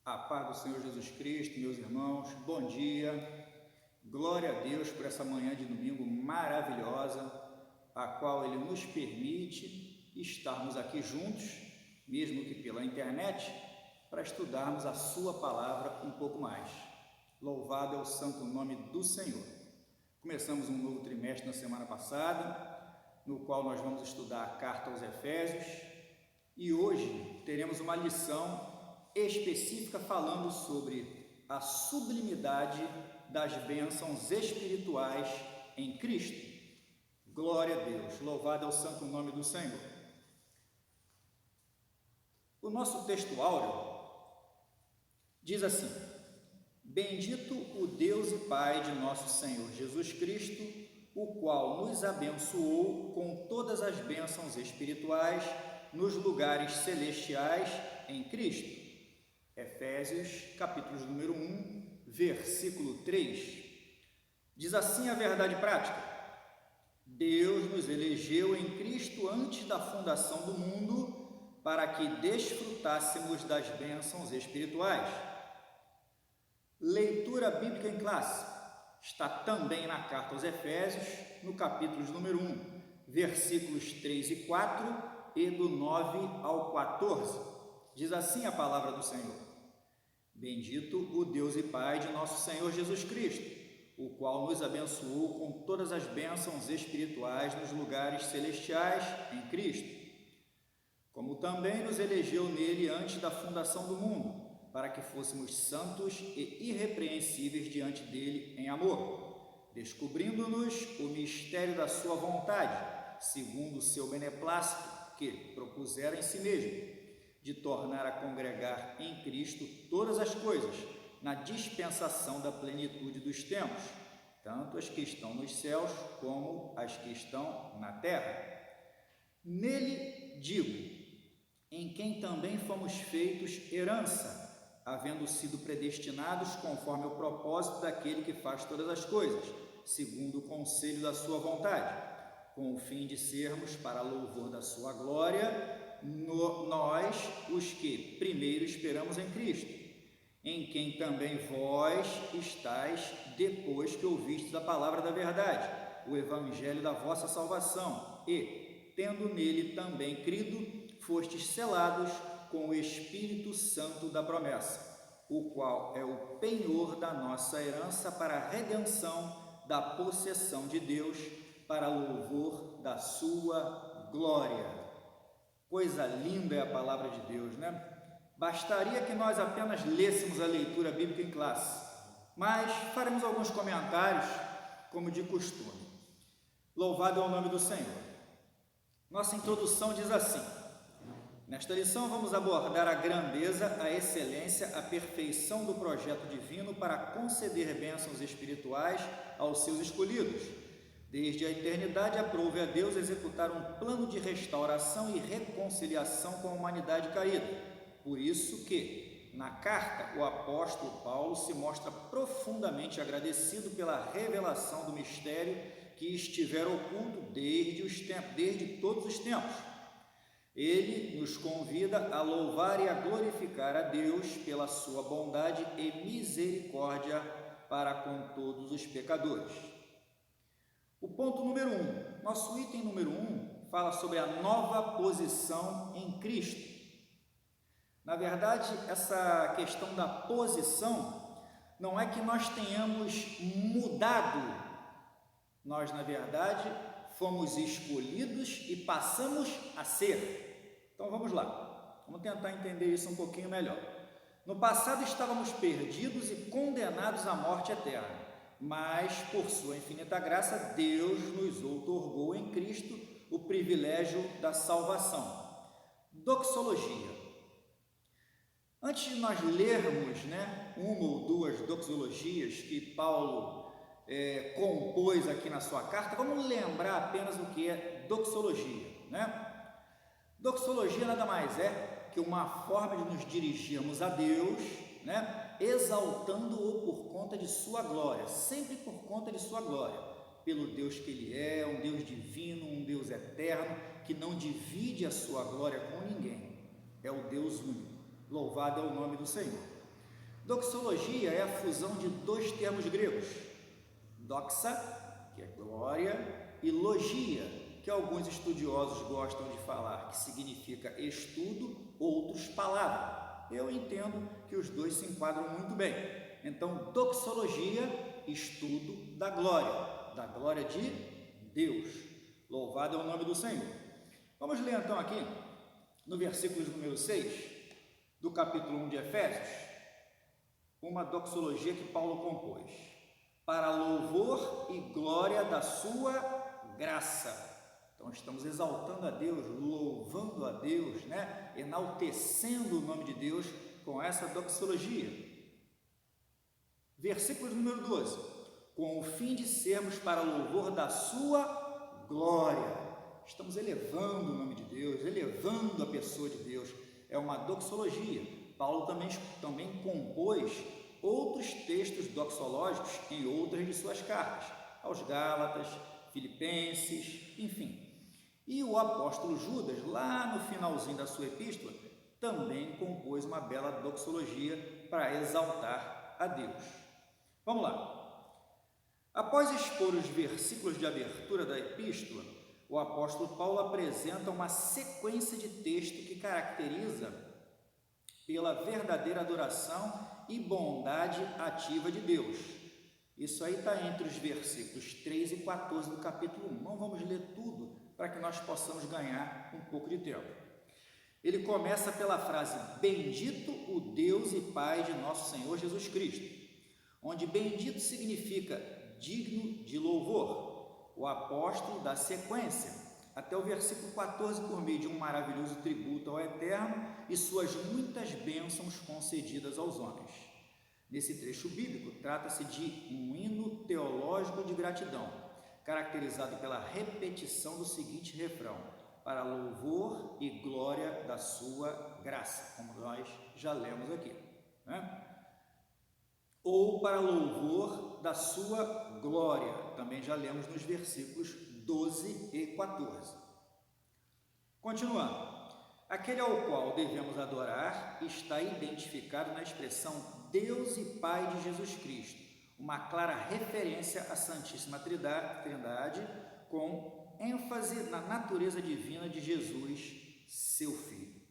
A paz do Senhor Jesus Cristo, meus irmãos, bom dia, glória a Deus por essa manhã de domingo maravilhosa, a qual Ele nos permite estarmos aqui juntos, mesmo que pela internet, para estudarmos a Sua palavra um pouco mais. Louvado é o santo nome do Senhor. Começamos um novo trimestre na semana passada, no qual nós vamos estudar a carta aos Efésios, e hoje teremos uma lição específica falando sobre a sublimidade das bênçãos espirituais em Cristo. Glória a Deus, louvado é o santo nome do Senhor. O nosso texto áureo diz assim: Bendito o Deus e Pai de nosso Senhor Jesus Cristo, o qual nos abençoou com todas as bênçãos espirituais nos lugares celestiais em Cristo. Efésios, capítulo número 1, versículo 3. Diz assim a verdade prática: Deus nos elegeu em Cristo antes da fundação do mundo para que desfrutássemos das bênçãos espirituais. Leitura bíblica em classe está também na carta aos Efésios, no capítulo número 1, versículos 3 e 4 e do 9 ao 14. Diz assim a palavra do Senhor: Bendito o Deus e Pai de nosso Senhor Jesus Cristo, o qual nos abençoou com todas as bênçãos espirituais nos lugares celestiais em Cristo, como também nos elegeu nele antes da fundação do mundo, para que fôssemos santos e irrepreensíveis diante dele em amor, descobrindo-nos o mistério da sua vontade, segundo o seu beneplácito, que propusera em si mesmo, de tornar a congregar em Cristo todas as coisas, na dispensação da plenitude dos tempos, tanto as que estão nos céus como as que estão na terra. Nele digo, em quem também fomos feitos herança, havendo sido predestinados conforme o propósito daquele que faz todas as coisas, segundo o conselho da sua vontade, com o fim de sermos, para louvor da sua glória, nós, os que primeiro esperamos em Cristo, em quem também vós estáis, depois que ouvistes a palavra da verdade, o evangelho da vossa salvação, e, tendo nele também crido, fostes selados com o Espírito Santo da promessa, o qual é o penhor da nossa herança para a redenção da possessão de Deus, para louvor da sua glória. Coisa linda é a palavra de Deus, né? Bastaria que nós apenas lêssemos a leitura bíblica em classe, mas faremos alguns comentários, como de costume. Louvado é o nome do Senhor. Nossa introdução diz assim: Nesta lição vamos abordar a grandeza, a excelência, a perfeição do projeto divino para conceder bênçãos espirituais aos seus escolhidos. Desde a eternidade aprove a Deus executar um plano de restauração e reconciliação com a humanidade caída. Por isso que, na carta, o apóstolo Paulo se mostra profundamente agradecido pela revelação do mistério que estivera oculto desde todos os tempos. Ele nos convida a louvar e a glorificar a Deus pela sua bondade e misericórdia para com todos os pecadores. O ponto número 1, nosso item número 1, fala sobre a nova posição em Cristo. Na verdade, essa questão da posição não é que nós tenhamos mudado, nós, na verdade, fomos escolhidos e passamos a ser. Então vamos lá, vamos tentar entender isso um pouquinho melhor. No passado estávamos perdidos e condenados à morte eterna, mas por sua infinita graça, Deus nos outorgou em Cristo o privilégio da salvação. Doxologia. Antes de nós lermos, uma ou duas doxologias que Paulo compôs aqui na sua carta, vamos lembrar apenas o que é doxologia, Doxologia nada mais é que uma forma de nos dirigirmos a Deus, exaltando-o por conta de sua glória, sempre por conta de sua glória, pelo Deus que Ele é, um Deus divino, um Deus eterno, que não divide a sua glória com ninguém, é o Deus único. Louvado é o nome do Senhor. Doxologia é a fusão de dois termos gregos, doxa, que é glória, e logia, que alguns estudiosos gostam de falar, que significa estudo, outros palavra. Eu entendo que os dois se enquadram muito bem. Então, doxologia, estudo da glória de Deus. Louvado é o nome do Senhor. Vamos ler então aqui, no versículo número 6, do capítulo 1 de Efésios, uma doxologia que Paulo compôs. Para louvor e glória da sua graça. Então, estamos exaltando a Deus, louvando a Deus, enaltecendo o nome de Deus com essa doxologia. Versículo número 12. Com o fim de sermos para louvor da sua glória. Estamos elevando o nome de Deus, elevando a pessoa de Deus. É uma doxologia. Paulo também compôs outros textos doxológicos em outras de suas cartas, aos Gálatas, Filipenses, enfim. E o apóstolo Judas, lá no finalzinho da sua epístola, também compôs uma bela doxologia para exaltar a Deus. Vamos lá. Após expor os versículos de abertura da epístola, o apóstolo Paulo apresenta uma sequência de texto que caracteriza pela verdadeira adoração e bondade ativa de Deus. Isso aí está entre os versículos 3 e 14 do capítulo 1. Não vamos ler tudo para que nós possamos ganhar um pouco de tempo. Ele começa pela frase: bendito o Deus e Pai de nosso Senhor Jesus Cristo, onde bendito significa digno de louvor. O apóstolo dá sequência até o versículo 14 por meio de um maravilhoso tributo ao Eterno e suas muitas bênçãos concedidas aos homens. Nesse trecho bíblico, trata-se de um hino teológico de gratidão, caracterizado pela repetição do seguinte refrão: para louvor e glória da sua graça, como nós já lemos aqui, ou para louvor da sua glória, também já lemos nos versículos 12 e 14. Continuando, aquele ao qual devemos adorar está identificado na expressão Deus e Pai de Jesus Cristo, uma clara referência à Santíssima Trindade, com ênfase na natureza divina de Jesus, seu Filho.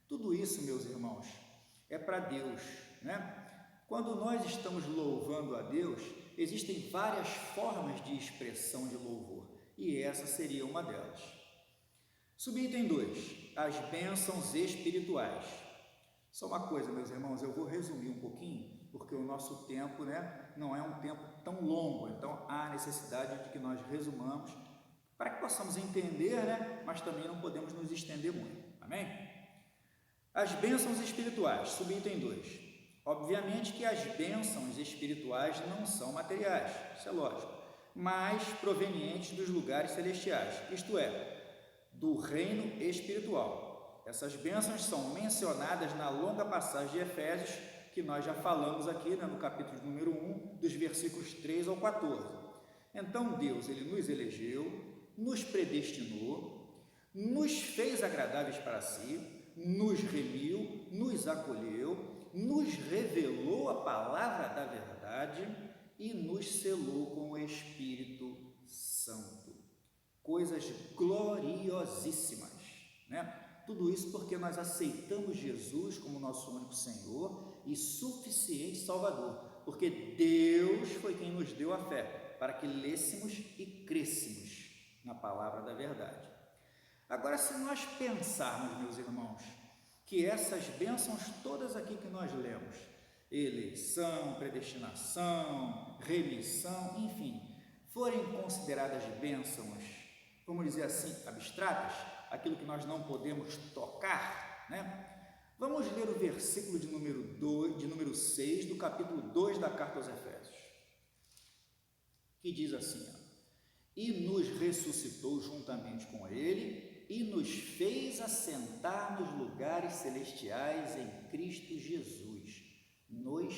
Tudo isso, meus irmãos, é para Deus. Quando nós estamos louvando a Deus, existem várias formas de expressão de louvor, e essa seria uma delas. Subitem 2, as bênçãos espirituais. Só uma coisa, meus irmãos, eu vou resumir um pouquinho, porque o nosso tempo não é um tempo tão longo, então há necessidade de que nós resumamos, para que possamos entender, mas também não podemos nos estender muito, amém? As bênçãos espirituais, subitem 2. Obviamente que as bênçãos espirituais não são materiais, isso é lógico, mas provenientes dos lugares celestiais, isto é, do reino espiritual. Essas bênçãos são mencionadas na longa passagem de Efésios, que nós já falamos aqui, no capítulo número 1, dos versículos 3 ao 14. Então Deus, Ele nos elegeu, nos predestinou, nos fez agradáveis para si, nos remiu, nos acolheu, nos revelou a palavra da verdade e nos selou com o Espírito Santo. Coisas gloriosíssimas, Tudo isso porque nós aceitamos Jesus como nosso único Senhor e suficiente Salvador, porque Deus foi quem nos deu a fé, para que lêssemos e crêssemos na palavra da verdade. Agora, se nós pensarmos, meus irmãos, que essas bênçãos todas aqui que nós lemos, eleição, predestinação, remissão, enfim, forem consideradas bênçãos, vamos dizer assim, abstratas, aquilo que nós não podemos tocar, Vamos ler o versículo de número 6 do capítulo 2 da carta aos Efésios, que diz assim: e nos ressuscitou juntamente com Ele e nos fez assentar nos lugares celestiais em Cristo Jesus. Nos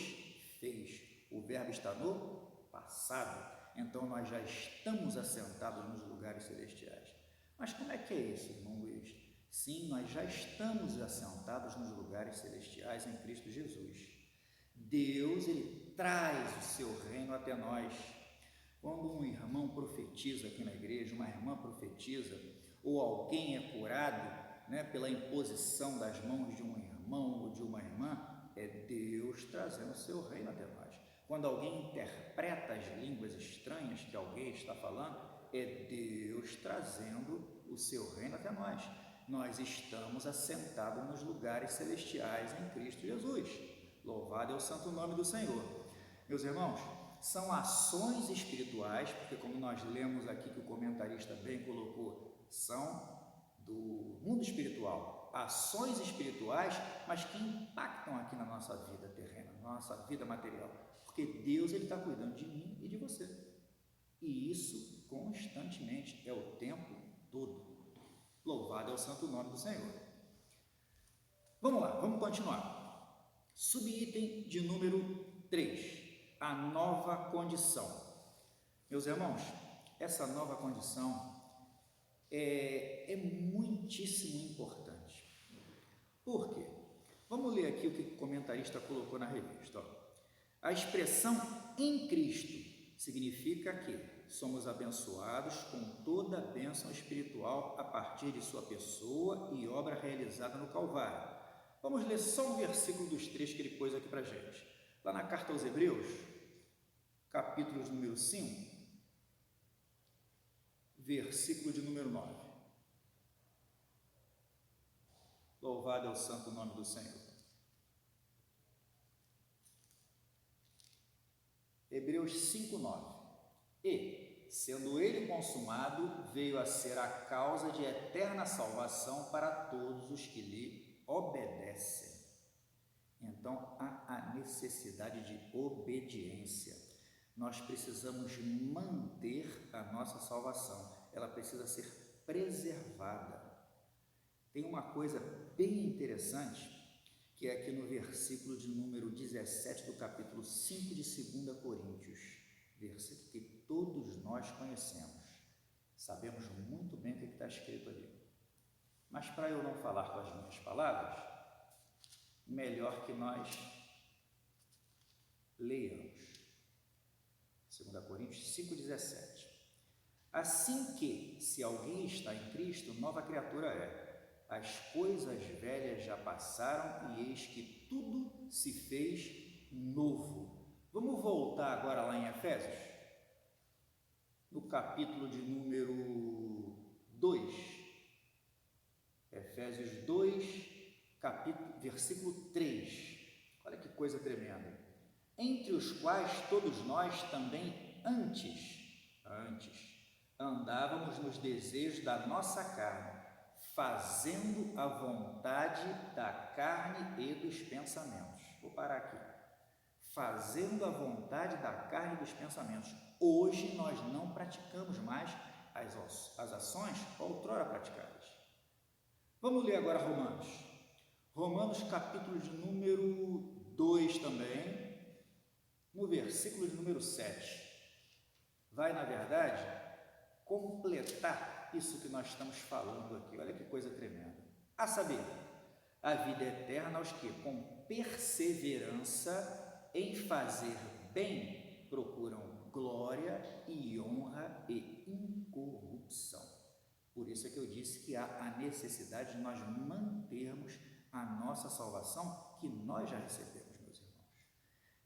fez. O verbo está no passado. Então, nós já estamos assentados nos lugares celestiais. Mas como é que é isso, irmão Luiz? Sim, nós já estamos assentados nos lugares celestiais em Cristo Jesus. Deus, ele traz o seu reino até nós. Quando um irmão profetiza aqui na igreja, uma irmã profetiza, ou alguém é curado, né, pela imposição das mãos de um irmão ou de uma irmã, é Deus trazendo o seu reino até nós. Quando alguém interpreta as línguas estranhas que alguém está falando, é Deus trazendo o seu reino até nós. Nós estamos assentados nos lugares celestiais em Cristo Jesus. Louvado é o santo nome do Senhor. Meus irmãos, são ações espirituais, porque como nós lemos aqui que o comentarista bem colocou, são do mundo espiritual, ações espirituais, mas que impactam aqui na nossa vida terrena, na nossa vida material, porque Deus ele está cuidando de mim e de você, e isso constantemente, é o tempo todo. Louvado é o santo nome do Senhor. Vamos lá, vamos continuar. Subitem de número 3, a nova condição. Meus irmãos, essa nova condição é muitíssimo importante. Por quê? Vamos ler aqui o que o comentarista colocou na revista. Ó. A expressão em Cristo significa que somos abençoados com toda a bênção espiritual a partir de sua pessoa e obra realizada no Calvário. Vamos ler só um versículo dos 3 que ele pôs aqui para a gente. Lá na carta aos Hebreus, capítulo de número 5, versículo de número 9. Louvado é o santo nome do Senhor. Hebreus 5, 9. E, sendo ele consumado, veio a ser a causa de eterna salvação para todos os que lhe obedecem. Então, há a necessidade de obediência. Nós precisamos manter a nossa salvação, ela precisa ser preservada. Tem uma coisa bem interessante, que é aqui no versículo de número 17 do capítulo 5 de 2 Coríntios, versículo que todos nós conhecemos, sabemos muito bem o que está escrito ali. Mas para eu não falar com as minhas palavras, melhor que nós leiamos. 2 Coríntios 5,17. Assim que, se alguém está em Cristo, nova criatura é. As coisas velhas já passaram e eis que tudo se fez novo. Vamos voltar agora lá em Efésios, no capítulo de número 2. Efésios 2, versículo 3. Olha que coisa tremenda. Entre os quais todos nós também antes andávamos nos desejos da nossa carne, fazendo a vontade da carne e dos pensamentos. Vou parar aqui. Fazendo a vontade da carne e dos pensamentos. Hoje nós não praticamos mais as ações outrora praticadas. Vamos ler agora Romanos. Romanos capítulo de número 2 também, no versículo de número 7. Vai, na verdade, completar isso que nós estamos falando aqui. Olha que coisa tremenda. A saber, a vida eterna aos que, com perseverança em fazer bem, procuram glória e honra e incorrupção. Por isso é que eu disse que há a necessidade de nós mantermos a nossa salvação que nós já recebemos, meus irmãos.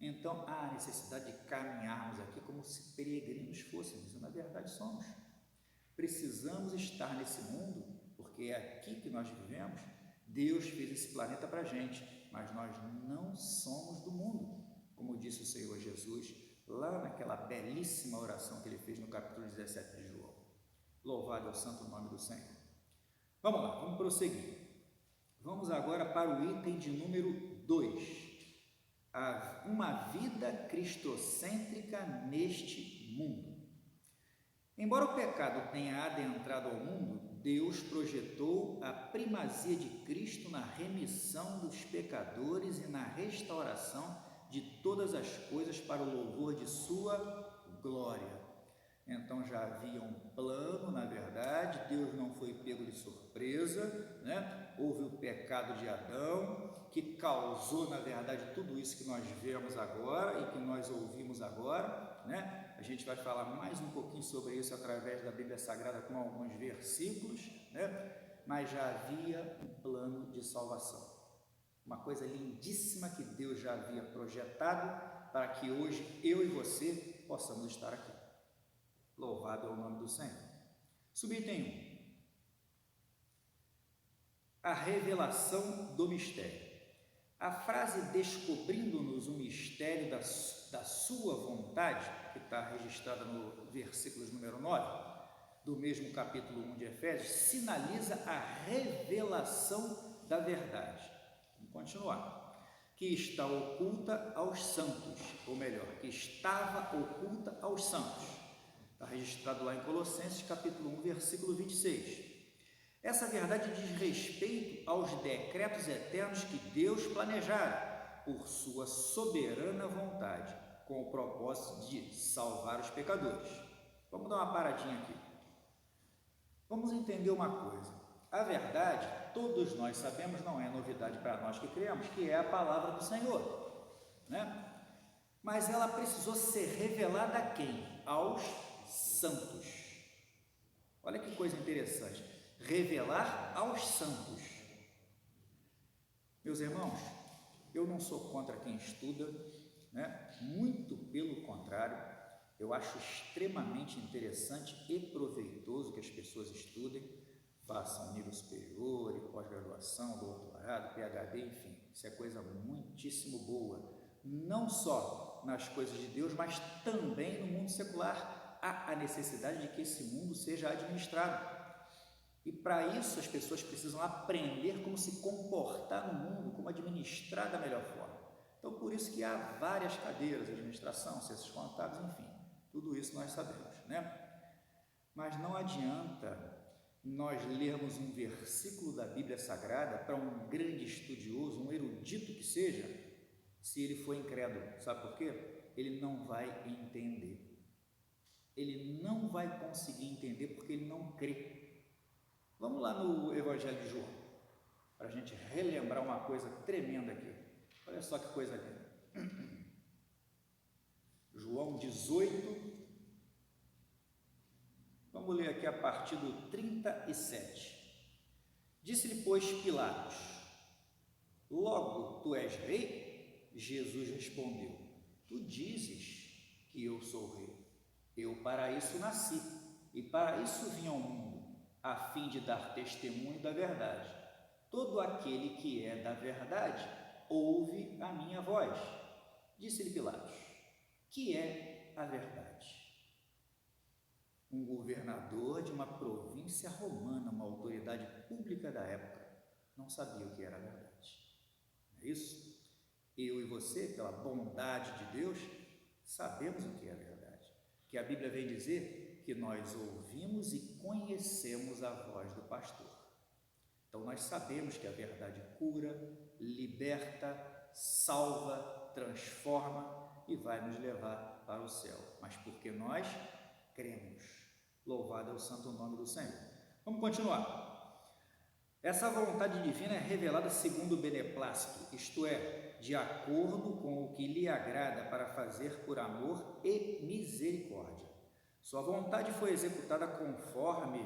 Então, há a necessidade de caminharmos aqui como se peregrinos fôssemos, e na verdade somos. Precisamos estar nesse mundo, porque é aqui que nós vivemos. Deus fez esse planeta para a gente, mas nós não somos do mundo, como disse o Senhor Jesus, lá naquela belíssima oração que ele fez no capítulo 17 de João. Louvado é o santo nome do Senhor. Vamos lá, vamos prosseguir. Vamos agora para o item de número 2. Uma vida cristocêntrica neste mundo. Embora o pecado tenha adentrado ao mundo, Deus projetou a primazia de Cristo na remissão dos pecadores e na restauração de todas as coisas para o louvor de sua glória. Então já havia um plano, na verdade, Deus não foi pego de surpresa, surpresa, né? Houve o pecado de Adão, que causou, na verdade, tudo isso que nós vemos agora e que nós ouvimos agora, né? A gente vai falar mais um pouquinho sobre isso através da Bíblia Sagrada com alguns versículos, né? Mas já havia um plano de salvação. Uma coisa lindíssima que Deus já havia projetado para que hoje eu e você possamos estar aqui. Louvado é o nome do Senhor. Subitem 1. A revelação do mistério. A frase descobrindo-nos o mistério da sua vontade, que está registrada no versículo número 9, do mesmo capítulo 1 de Efésios, sinaliza a revelação da verdade. Vamos continuar. Que está oculta aos santos, ou melhor, que estava oculta aos santos. Está registrado lá em Colossenses, capítulo 1, versículo 26. Essa verdade diz respeito aos decretos eternos que Deus planejara por sua soberana vontade, com o propósito de salvar os pecadores. Vamos dar uma paradinha aqui. Vamos entender uma coisa. A verdade, todos nós sabemos, não é novidade para nós que cremos, que é a palavra do Senhor, né? Mas ela precisou ser revelada a quem? Aos santos. Olha que coisa interessante. Revelar aos santos. Meus irmãos, eu não sou contra quem estuda, né? Muito pelo contrário, eu acho extremamente interessante e proveitoso que as pessoas estudem, façam nível superior, pós-graduação, doutorado, PhD, enfim, isso é coisa muitíssimo boa, não só nas coisas de Deus, mas também no mundo secular. Há a necessidade de que esse mundo seja administrado, e para isso as pessoas precisam aprender como se comportar no mundo, como administrar da melhor forma. Então, por isso que há várias cadeiras, administração, ciências contábeis, enfim, tudo isso nós sabemos, né? Mas não adianta nós lermos um versículo da Bíblia Sagrada para um grande estudioso, um erudito que seja, se ele for incrédulo. Sabe por quê? Ele não vai entender. Ele não vai conseguir entender porque ele não crê. Vamos lá no Evangelho de João, para a gente relembrar uma coisa tremenda aqui. Olha só que coisa linda. João 18, vamos ler aqui a partir do 37. Disse-lhe, pois, Pilatos: logo tu és rei? Jesus respondeu: tu dizes que eu sou rei. Eu para isso nasci, e para isso vim ao mundo, a fim de dar testemunho da verdade. Todo aquele que é da verdade ouve a minha voz. Disse-lhe Pilatos: que é a verdade? Um governador de uma província romana, uma autoridade pública da época, não sabia o que era a verdade. Não é isso? Eu e você, pela bondade de Deus, sabemos o que é a verdade. Que a Bíblia vem dizer que nós ouvimos e conhecemos a voz do pastor. Então nós sabemos que a verdade cura, liberta, salva, transforma e vai nos levar para o céu. Mas porque nós cremos. Louvado é o santo nome do Senhor. Vamos continuar. Essa vontade divina é revelada segundo o beneplácito, isto é, de acordo com o que lhe agrada para fazer por amor e misericórdia. Sua vontade foi executada conforme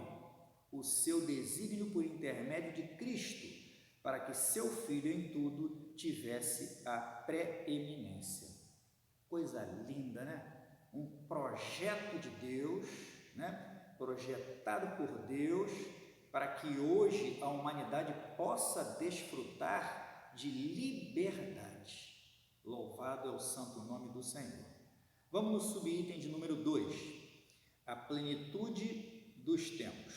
o seu desígnio por intermédio de Cristo, para que seu Filho em tudo tivesse a preeminência. Coisa linda, né? Um projeto de Deus, né? Projetado por Deus, para que hoje a humanidade possa desfrutar de liberdade. Louvado é o santo nome do Senhor. Vamos no subitem de número 2, a plenitude dos tempos.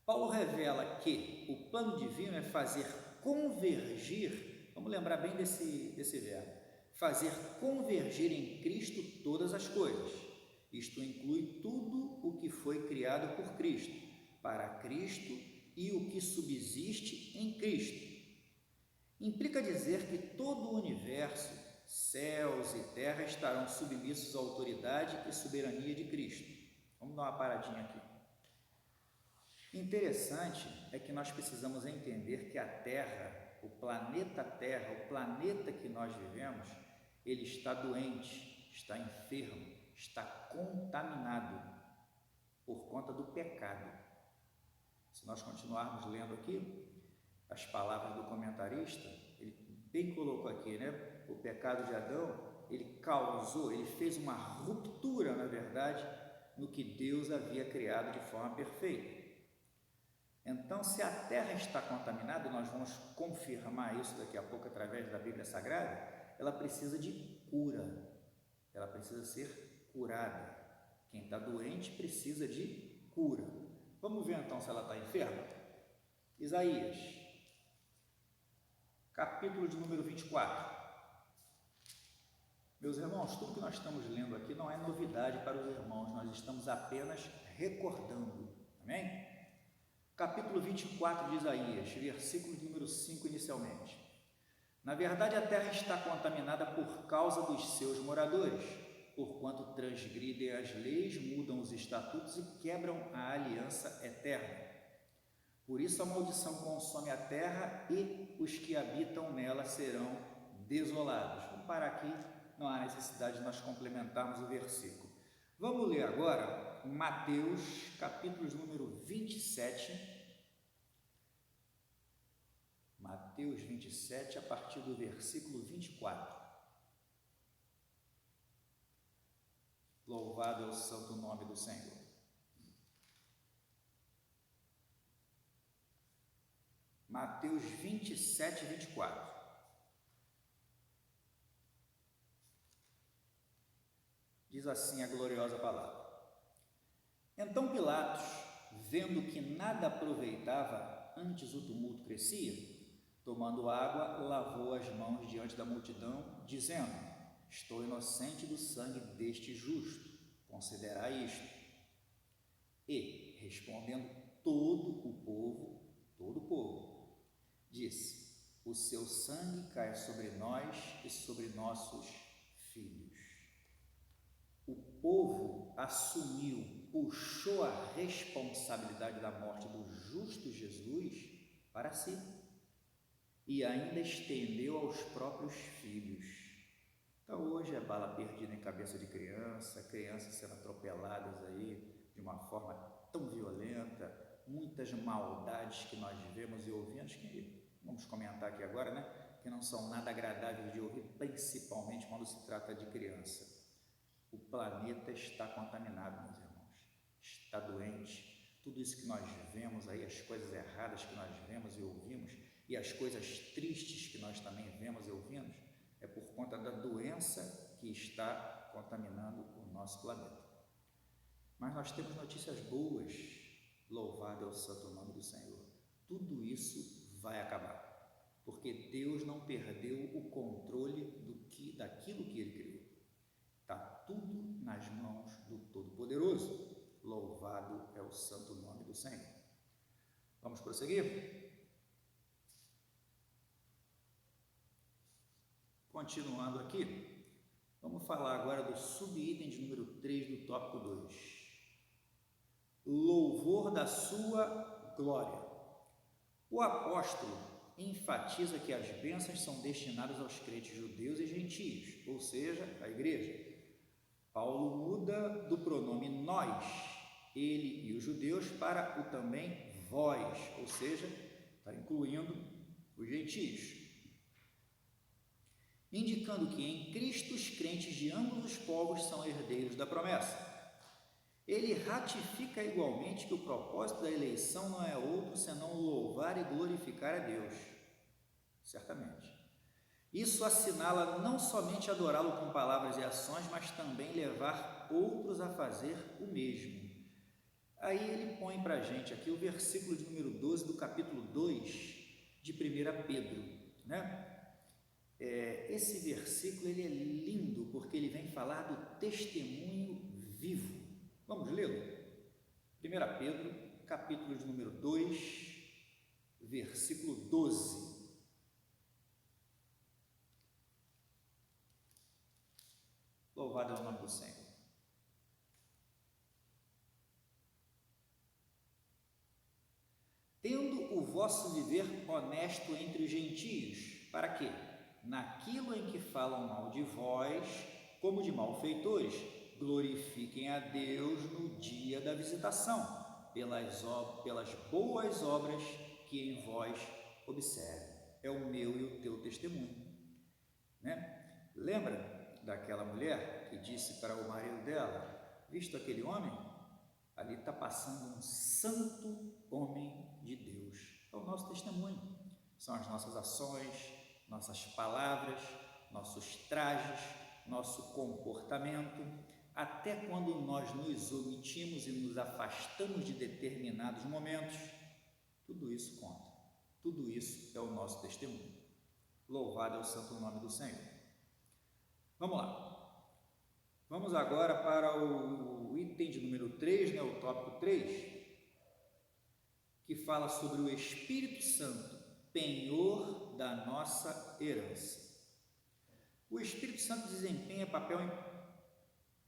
Paulo revela que o plano divino é fazer convergir, vamos lembrar bem desse verbo, fazer convergir em Cristo todas as coisas. Isto inclui tudo o que foi criado por Cristo, para Cristo e o que subsiste em Cristo. Implica dizer que todo o universo, céus e terra estarão submissos à autoridade e soberania de Cristo. Vamos dar uma paradinha aqui. Interessante é que nós precisamos entender que a Terra, o planeta Terra, o planeta que nós vivemos, ele está doente, está enfermo, está contaminado por conta do pecado. Se nós continuarmos lendo aqui as palavras do comentarista, ele bem colocou aqui, né? O pecado de Adão, ele causou, ele fez uma ruptura, na verdade, no que Deus havia criado de forma perfeita. Então, se a terra está contaminada, nós vamos confirmar isso daqui a pouco através da Bíblia Sagrada, ela precisa de cura, ela precisa ser curada. Quem está doente precisa de cura. Vamos ver então se ela está enferma? Isaías, capítulo de número 24. Meus irmãos, tudo que nós estamos lendo aqui não é novidade para os irmãos, nós estamos apenas recordando, amém? Capítulo 24 de Isaías, versículo número 5 inicialmente. Na verdade, a terra está contaminada por causa dos seus moradores, porquanto transgridem as leis, mudam os estatutos e quebram a aliança eterna. Por isso a maldição consome a terra e os que habitam nela serão desolados. Vamos parar aqui, não há necessidade de nós complementarmos o versículo. Vamos ler agora Mateus, capítulo número 27. Mateus 27, a partir do versículo 24. Louvado é o santo nome do Senhor. Mateus 27, 24. Diz assim a gloriosa palavra. Então Pilatos, vendo que nada aproveitava, antes o tumulto crescia, tomando água, lavou as mãos diante da multidão, dizendo: estou inocente do sangue deste justo, considerai isto. E, respondendo todo o povo, disse: o seu sangue cai sobre nós e sobre nossos filhos. O povo assumiu, puxou a responsabilidade da morte do justo Jesus para si e ainda estendeu aos próprios filhos. Então hoje é bala perdida em cabeça de criança, crianças sendo atropeladas aí de uma forma tão violenta, muitas maldades que nós vemos e ouvimos, que vamos comentar aqui agora, né? Que não são nada agradáveis de ouvir, principalmente quando se trata de criança. O planeta está contaminado, meus irmãos, está doente. Tudo isso que nós vemos aí, as coisas erradas que nós vemos e ouvimos, e as coisas tristes que nós também vemos e ouvimos, é por conta da doença que está contaminando o nosso planeta. Mas nós temos notícias boas, louvado é o santo nome do Senhor. Tudo isso vai acabar, porque Deus não perdeu o controle daquilo que Ele criou. Está tudo nas mãos do Todo-Poderoso. Louvado é o santo nome do Senhor. Vamos prosseguir? Continuando aqui, vamos falar agora do subitem de número 3 do tópico 2. Louvor da sua glória. O apóstolo enfatiza que as bênçãos são destinadas aos crentes judeus e gentios, ou seja, à igreja. Paulo muda do pronome nós, ele e os judeus, para o também vós, ou seja, está incluindo os gentios, indicando que em Cristo os crentes de ambos os povos são herdeiros da promessa. Ele ratifica igualmente que o propósito da eleição não é outro senão louvar e glorificar a Deus, certamente. Isso assinala não somente adorá-lo com palavras e ações, mas também levar outros a fazer o mesmo. Aí ele põe para a gente aqui o versículo de número 12 do capítulo 2 de 1 Pedro, né? Esse versículo ele é lindo porque ele vem falar do testemunho vivo. Vamos lê-lo? 1 Pedro, capítulo de número 2, versículo 12. Louvado é o nome do Senhor. vosso viver honesto entre os gentios. Para quê? Naquilo em que falam mal de vós, como de malfeitores, glorifiquem a Deus no dia da visitação, pelas boas obras que em vós observem. É o meu e o teu testemunho, né? Lembra daquela mulher que disse para o marido dela: visto aquele homem, ali está passando um santo homem de Deus. É o nosso testemunho, são as nossas ações, nossas palavras, nossos trajes, nosso comportamento. Até quando nós nos omitimos e nos afastamos de determinados momentos, tudo isso conta, tudo isso é o nosso testemunho. Louvado é o santo nome do Senhor. Vamos lá, vamos agora para o item de número 3, né, o tópico 3, que fala sobre o Espírito Santo, penhor da nossa herança. O Espírito Santo desempenha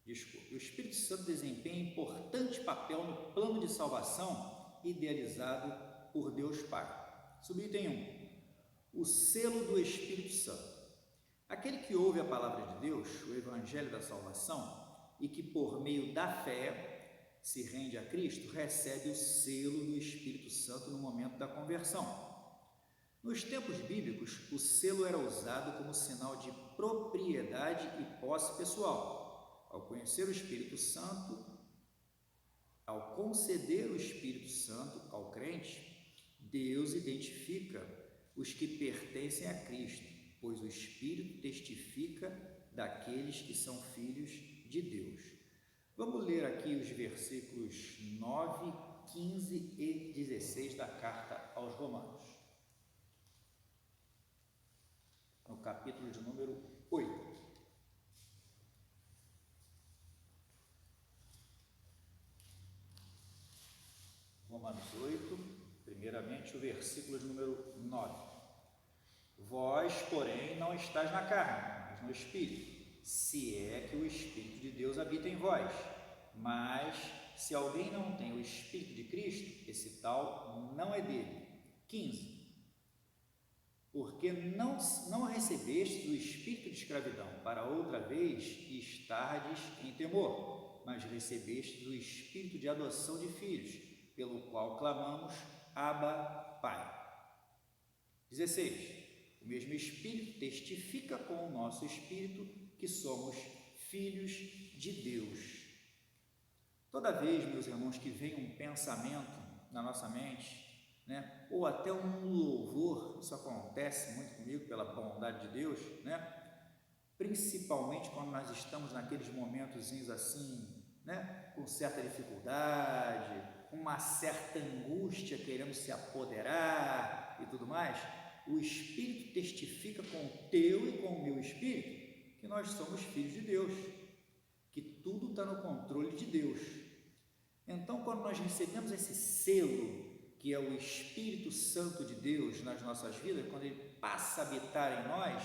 o Espírito Santo desempenha importante papel no plano de salvação idealizado por Deus Pai. Subitem 1. O selo do Espírito Santo. Aquele que ouve a palavra de Deus, o Evangelho da salvação, e que por meio da fé se rende a Cristo, recebe o selo do Espírito Santo no momento da conversão. Nos tempos bíblicos, o selo era usado como sinal de propriedade e posse pessoal. Ao conhecer o Espírito Santo, ao conceder o Espírito Santo ao crente, Deus identifica os que pertencem a Cristo, pois o Espírito testifica daqueles que são filhos de Deus. Vamos ler aqui os versículos 9, 15 e 16 da carta aos Romanos, no capítulo de número 8. Romanos 8, primeiramente o versículo de número 9. Vós, porém, não estáis na carne, mas no Espírito, se é que o Espírito de Deus habita em vós. Mas, se alguém não tem o Espírito de Cristo, esse tal não é dele. 15. Porque não recebestes o espírito de escravidão para outra vez estardes em temor, mas recebestes o espírito de adoção de filhos, pelo qual clamamos, Abba, Pai. 16. O mesmo Espírito testifica com o nosso espírito que somos filhos de Deus. Toda vez, meus irmãos, que vem um pensamento na nossa mente, né, ou até um louvor, isso acontece muito comigo pela bondade de Deus, né, principalmente quando nós estamos naqueles momentozinhos assim, né, com certa dificuldade, uma certa angústia querendo se apoderar e tudo mais, o Espírito testifica com o teu e com o meu Espírito que nós somos filhos de Deus, que tudo está no controle de Deus. Então, quando nós recebemos esse selo, que é o Espírito Santo de Deus nas nossas vidas, quando ele passa a habitar em nós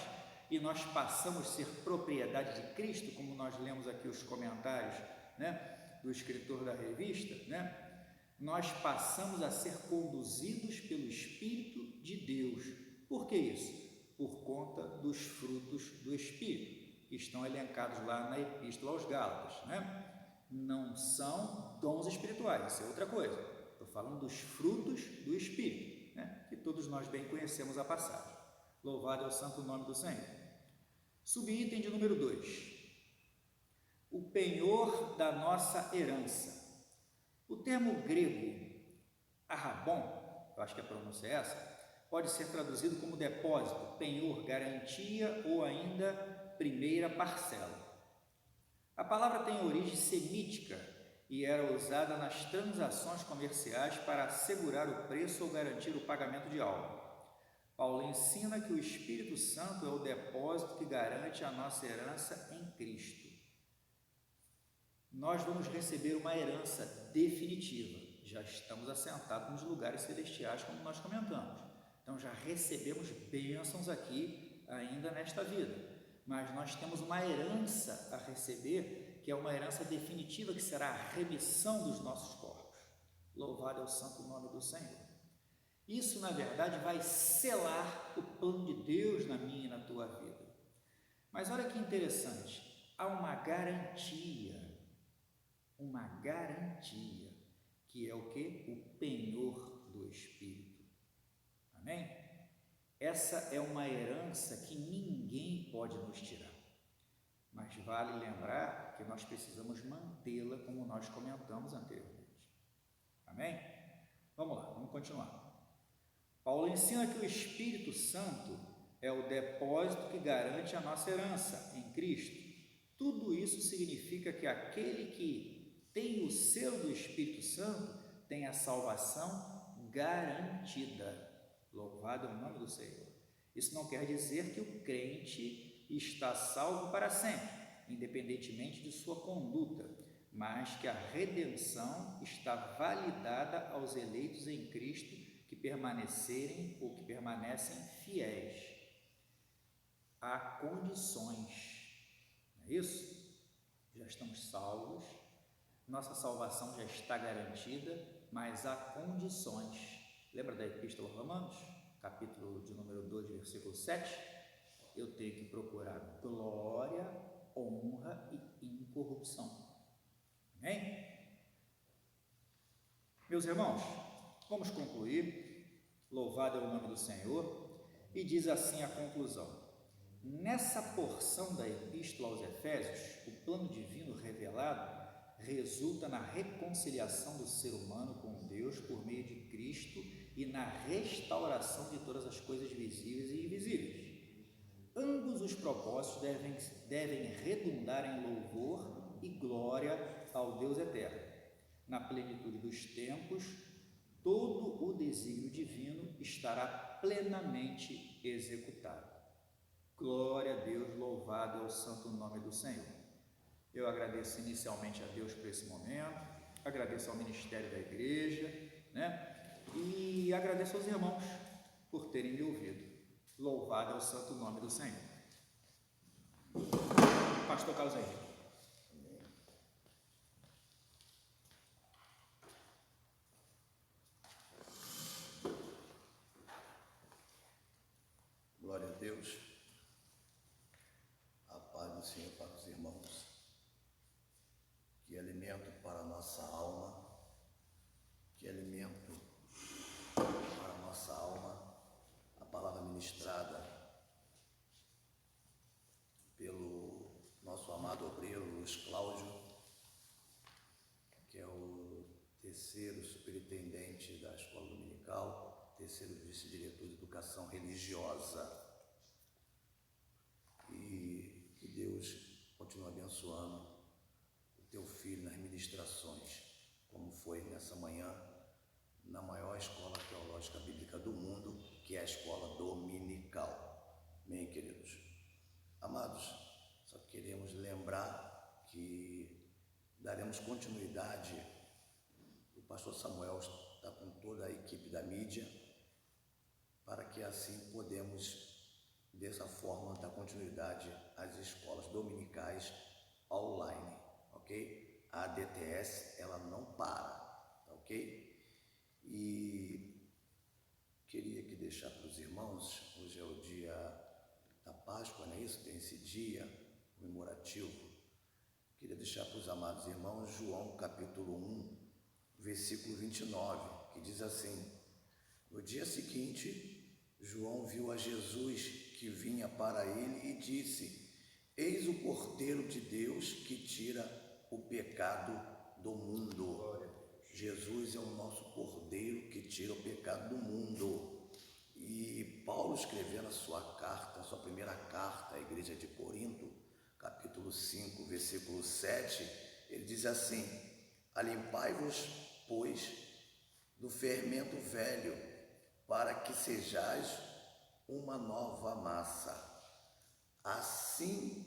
e nós passamos a ser propriedade de Cristo, como nós lemos aqui os comentários, né, do escritor da revista, né, nós passamos a ser conduzidos pelo Espírito de Deus. Por que isso? Por conta dos frutos do Espírito, que estão elencados lá na Epístola aos Gálatas, né? Não são dons espirituais, isso é outra coisa. Estou falando dos frutos do Espírito, né? Que todos nós bem conhecemos a passagem. Louvado é o santo nome do Senhor. Subitem de número 2. O penhor da nossa herança. O termo grego arrabon, eu acho que a pronúncia é essa, pode ser traduzido como depósito, penhor, garantia ou ainda primeira parcela. A palavra tem origem semítica e era usada nas transações comerciais para assegurar o preço ou garantir o pagamento de algo. Paulo ensina que o Espírito Santo é o depósito que garante a nossa herança em Cristo. Nós vamos receber uma herança definitiva, já estamos assentados nos lugares celestiais, como nós comentamos. Então já recebemos bênçãos aqui ainda nesta vida, mas nós temos uma herança a receber, que é uma herança definitiva, que será a remissão dos nossos corpos. Louvado é o santo nome do Senhor. Isso, na verdade, vai selar o plano de Deus na minha e na tua vida. Mas olha que interessante, há uma garantia, que é o quê? O penhor do Espírito. Amém? Essa é uma herança que ninguém pode nos tirar. Mas vale lembrar que nós precisamos mantê-la, como nós comentamos anteriormente. Amém? Vamos lá, vamos continuar. Paulo ensina que o Espírito Santo é o depósito que garante a nossa herança em Cristo. Tudo isso significa que aquele que tem o selo do Espírito Santo tem a salvação garantida. Louvado é o nome do Senhor. Isso não quer dizer que o crente está salvo para sempre, independentemente de sua conduta, mas que a redenção está validada aos eleitos em Cristo que permanecerem ou que permanecem fiéis. Há condições, não é isso? Já estamos salvos, nossa salvação já está garantida, mas há condições. Lembra da Epístola aos Romanos, capítulo de número 2, versículo 7? Eu tenho que procurar glória, honra e incorrupção. Amém? Meus irmãos, vamos concluir. Louvado é o nome do Senhor. E diz assim a conclusão: nessa porção da Epístola aos Efésios, o plano divino revelado resulta na reconciliação do ser humano com Deus por meio de Cristo e na restauração de todas as coisas visíveis e invisíveis. Ambos os propósitos devem redundar em louvor e glória ao Deus eterno. Na plenitude dos tempos, todo o desígnio divino estará plenamente executado. Glória a Deus, louvado é o santo nome do Senhor. Eu agradeço inicialmente a Deus por esse momento, agradeço ao ministério da igreja, e agradeço aos irmãos por terem me ouvido. Louvado é o santo nome do Senhor. Pastor Carlos Henrique. Glória a Deus, a paz do Senhor para os irmãos, que alimento para a nossa alma, a palavra ministrada pelo nosso amado obreiro Luiz Cláudio, que é o terceiro superintendente da escola dominical, terceiro vice-diretor de educação religiosa. E que Deus continue abençoando o teu filho nas ministrações, como foi nessa manhã, na maior escola teológica bíblica do mundo, que é a escola dominical. Amém, queridos? Amados, só queremos lembrar que daremos continuidade. O pastor Samuel está com toda a equipe da mídia, para que assim podemos, dessa forma, dar continuidade às escolas dominicais online, ok? A DTS, ela não para, ok? E queria que deixar para os irmãos, hoje é o dia da Páscoa, não é isso? Tem esse dia comemorativo. Queria deixar para os amados irmãos João capítulo 1, versículo 29, que diz assim: no dia seguinte, João viu a Jesus que vinha para ele e disse: eis o Cordeiro de Deus que tira o pecado do mundo. Jesus é o nosso Cordeiro que tira o pecado do mundo. E Paulo, escrevendo a sua carta, a sua primeira carta à igreja de Corinto, capítulo 5, versículo 7, ele diz assim: alimpai-vos, pois, do fermento velho, para que sejais uma nova massa, assim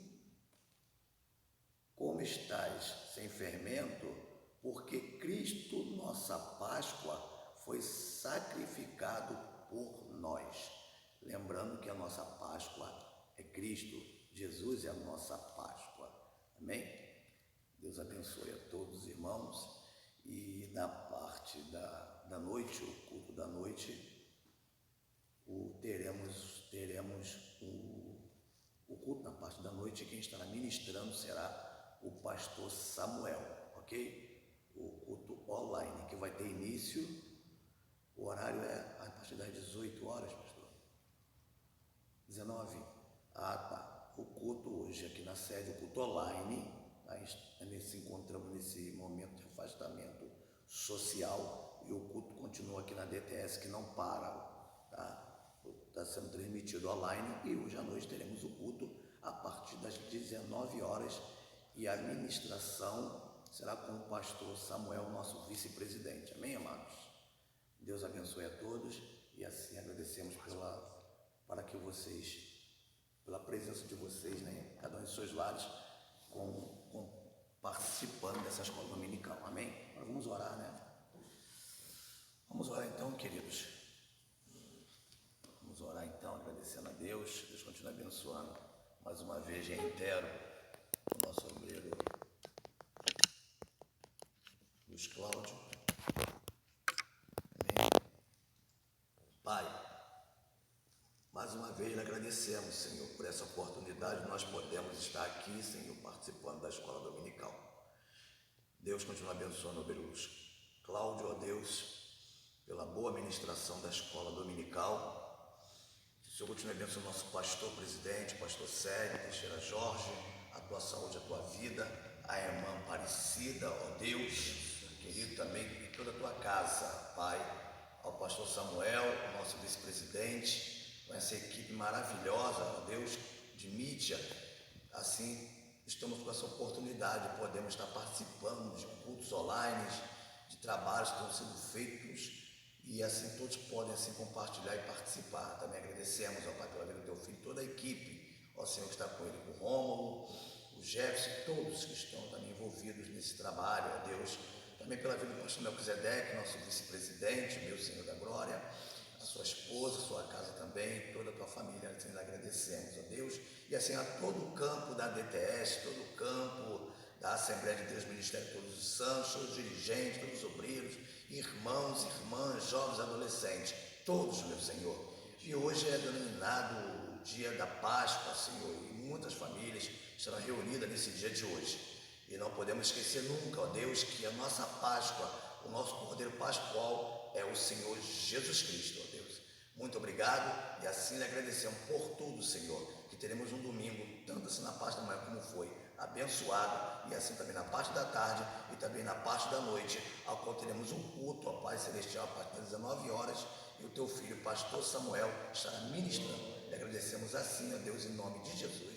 como estáis sem fermento, porque Cristo, nossa Páscoa, foi sacrificado por nós. Lembrando que a nossa Páscoa é Cristo, Jesus é a nossa Páscoa. Amém? Deus abençoe a todos os irmãos. E na parte da noite, o culto da noite, teremos o culto na parte da noite, e quem estará ministrando será o pastor Samuel, ok? O culto online, que vai ter início, o horário é a partir das 18 horas, pastor? 19? Ah, tá. O culto hoje aqui na sede, o culto online, nós se encontramos nesse momento de afastamento social, e o culto continua aqui na DTS, que não para, tá? Está sendo transmitido online, e hoje à noite teremos o culto a partir das 19 horas, e a ministração será com o pastor Samuel, nosso vice-presidente. Amém, amados? Deus abençoe a todos, e assim agradecemos pela presença de vocês, né? Cada um em seus lares, participando dessa escola dominical. Amém? Agora vamos orar, né? Vamos orar então, queridos. Vamos orar então, agradecendo a Deus. Deus continua abençoando. Mais uma vez, reitero, o nosso obreiro Luiz Cláudio. Amém? Pai, mais uma vez agradecemos, Senhor, por essa oportunidade. Nós podemos estar aqui, Senhor, participando da escola dominical. Deus continua abençoando o obreiro Luiz Cláudio, ó Deus, pela boa ministração da escola dominical. Que o Senhor continue abençoando o nosso pastor presidente, pastor Sérgio Teixeira Jorge, a tua saúde, a tua vida, a irmã Aparecida, ó Deus, querido, também e toda a tua casa, Pai, ao pastor Samuel, o nosso vice-presidente, com essa equipe maravilhosa, ó Deus, de mídia. Assim, estamos com essa oportunidade, podemos estar participando de cultos online, de trabalhos que estão sendo feitos, e assim todos podem assim compartilhar e participar. Também agradecemos ao Pai pela vida do teu filho, toda a equipe, ó Senhor, que está com ele, o Rômulo, o Jefferson, todos que estão também envolvidos nesse trabalho, ó Deus. Também pela vida do pastor Melquisedeque, nosso vice-presidente, meu Senhor da Glória, a sua esposa, a sua casa também, toda a tua família, assim nós agradecemos, ó Deus. E assim a todo o campo da DTS, todo o campo da Assembleia de Deus, Ministério de Todos os Santos, todos os dirigentes, todos os obreiros, irmãos, irmãs, jovens, adolescentes, todos, meu Senhor. E hoje é denominado o dia da Páscoa, Senhor, e muitas famílias estarão reunidas nesse dia de hoje. E não podemos esquecer nunca, ó Deus, que a nossa Páscoa, o nosso Cordeiro Pascual é o Senhor Jesus Cristo, ó Deus. Muito obrigado, e assim lhe agradecemos por tudo, Senhor, que teremos um domingo, tanto assim na parte da manhã como foi, abençoado, e assim também na parte da tarde e também na parte da noite, ao qual teremos um culto, ó Pai Celestial, a partir das 19 horas, e o teu filho, pastor Samuel, estará ministrando. E agradecemos assim, ó Deus, em nome de Jesus.